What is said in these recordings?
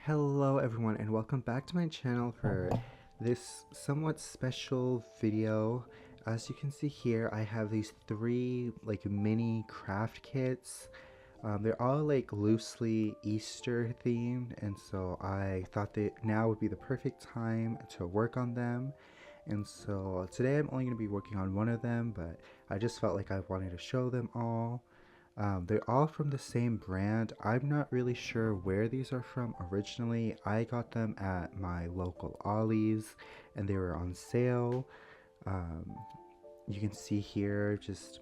Hello everyone and welcome back to my channel for this somewhat special video. As you can see here, I have these three mini craft kits. They're all loosely Easter themed, and so I thought that now would be the perfect time to work on them. And so today I'm only going to be working on one of them, but I just felt like I wanted to show them all. They're all from the same brand. I'm not really sure where these are from originally. I got them at my local Ollie's and they were on sale. Um, you can see here just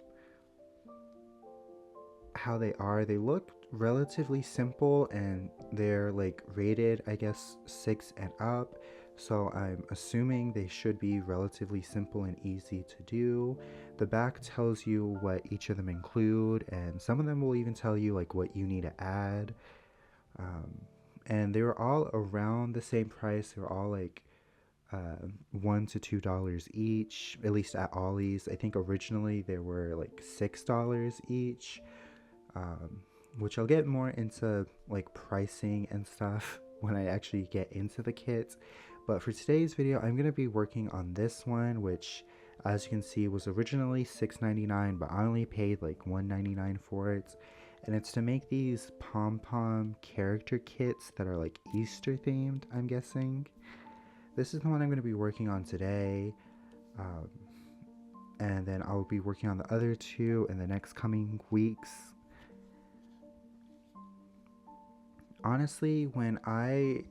how they are. They look relatively simple and they're rated, I guess, 6 and up. So I'm assuming they should be relatively simple and easy to do. The back tells you what each of them include, and some of them will even tell you what you need to add. Um, and they were all around the same price. They were all $1 to $2 each, at least at Ollie's. I think originally they were $6 each, um, which I'll get more into pricing and stuff when I actually get into the kit. But for today's video, I'm going to be working on this one, which as you can see was originally $6.99, but I only paid $1.99 for it. And it's to make these pom-pom character kits that are Easter themed, I'm guessing. This is the one I'm going to be working on today. And then I'll be working on the other two in the next coming weeks. Honestly, when I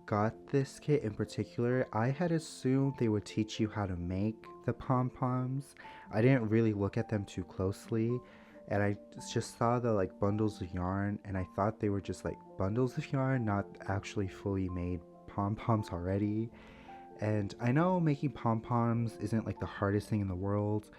got this kit in particular, I had assumed they would teach you how to make the pom-poms. I didn't really look at them too closely, and I just saw the bundles of yarn, and I thought they were just bundles of yarn, not actually fully made pom-poms already. And I know making pom-poms isn't the hardest thing in the world,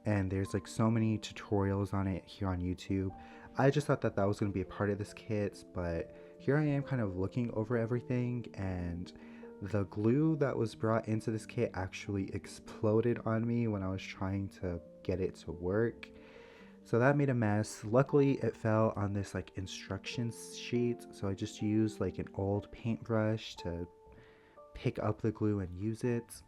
and there's so many tutorials on it here on YouTube. I just thought that was going to be a part of this kit, but here I am kind of looking over everything, and the glue that was brought into this kit actually exploded on me when I was trying to get it to work. So that made a mess. Luckily it fell on this instructions sheet, so I just used an old paintbrush to pick up the glue and use it.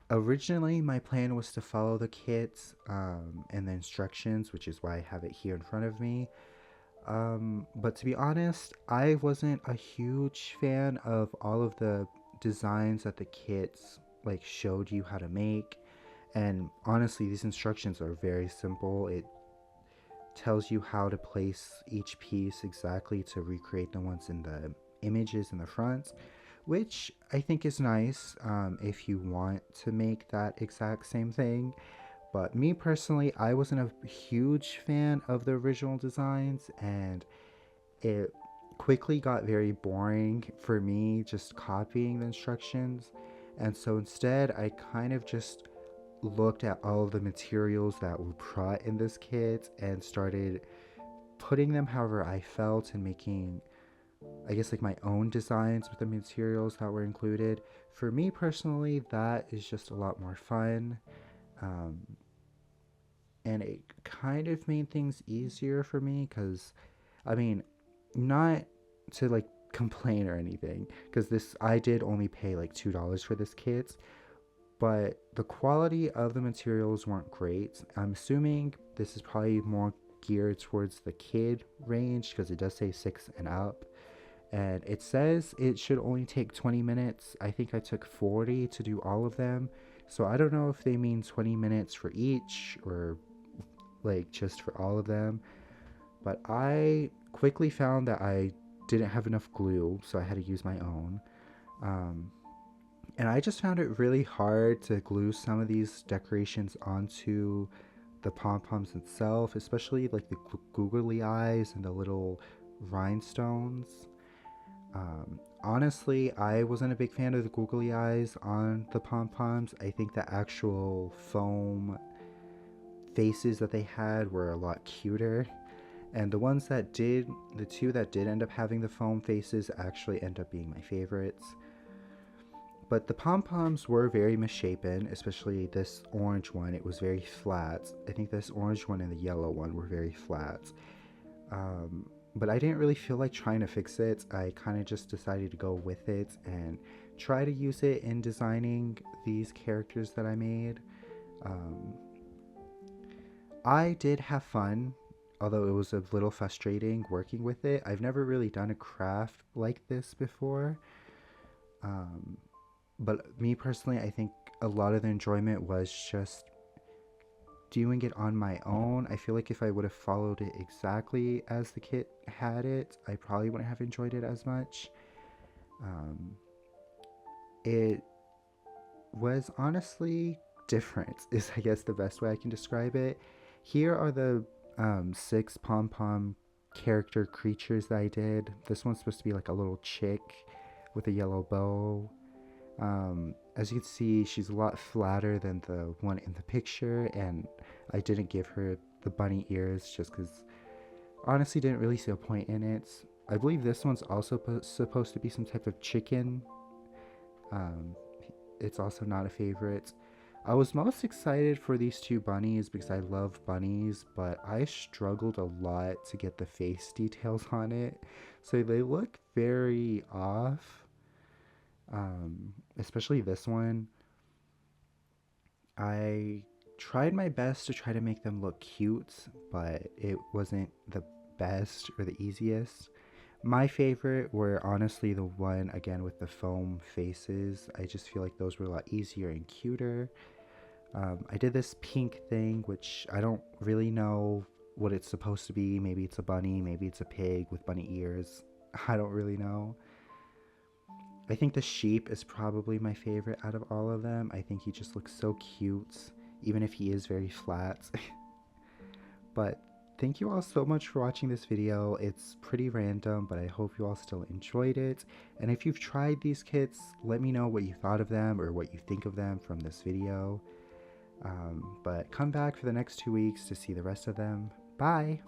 Originally my plan was to follow the kit and the instructions, which is why I have it here in front of me. But to be honest, I wasn't a huge fan of all of the designs that the kits showed you how to make. And honestly, these instructions are very simple. It tells you how to place each piece exactly to recreate the ones in the images in the front, which I think is nice if you want to make that exact same thing. But me personally, I wasn't a huge fan of the original designs, and it quickly got very boring for me just copying the instructions. And so instead, I kind of just looked at all of the materials that were brought in this kit and started putting them however I felt and making, I guess, my own designs with the materials that were included. For me personally, that is just a lot more fun. Um, and it kind of made things easier for me because, I mean, not to complain or anything, because this, I did only pay $2 for this kit, but the quality of the materials weren't great. I'm assuming this is probably more geared towards the kid range because it does say 6 and up, and it says it should only take 20 minutes. I think I took 40 to do all of them, so I don't know if they mean 20 minutes for each or just for all of them. But I quickly found that I didn't have enough glue, so I had to use my own. And I just found it really hard to glue some of these decorations onto the pom-poms itself, especially the googly eyes and the little rhinestones. Honestly, I wasn't a big fan of the googly eyes on the pom-poms. I think the actual foam faces that they had were a lot cuter, and the ones that did, the two that did end up having the foam faces actually end up being my favorites. But the pom-poms were very misshapen, especially this orange one. It was very flat. I think this orange one and the yellow one were very flat. but I didn't really feel like trying to fix it. I kind of just decided to go with it and try to use it in designing these characters that I made. Um, I did have fun, although it was a little frustrating working with it. I've never really done a craft like this before. Um, but me personally, I think a lot of the enjoyment was just doing it on my own. I feel like if I would have followed it exactly as the kit had it, I probably wouldn't have enjoyed it as much. Um, it was honestly different, is I guess the best way I can describe it. Here are the six pom pom character creatures that I did. This one's supposed to be like a little chick with a yellow bow. As you can see, she's a lot flatter than the one in the picture, and I didn't give her the bunny ears just because honestly didn't really see a point in it. I believe this one's also supposed to be some type of chicken. Um, it's also not a favorite. I was most excited for these two bunnies because I love bunnies, but I struggled a lot to get the face details on it. So they look very off, especially this one. I tried my best to try to make them look cute, but it wasn't the best or the easiest. My favorite were honestly the one again with the foam faces. I just feel like those were a lot easier and cuter. I did this pink thing, which I don't really know what it's supposed to be. Maybe it's a bunny, maybe it's a pig with bunny ears. I don't really know. I think the sheep is probably my favorite out of all of them. I think he just looks so cute, even if he is very flat. But thank you all so much for watching this video. It's pretty random, but I hope you all still enjoyed it. And if you've tried these kits, let me know what you thought of them or what you think of them from this video. But come back for the next 2 weeks to see the rest of them. Bye!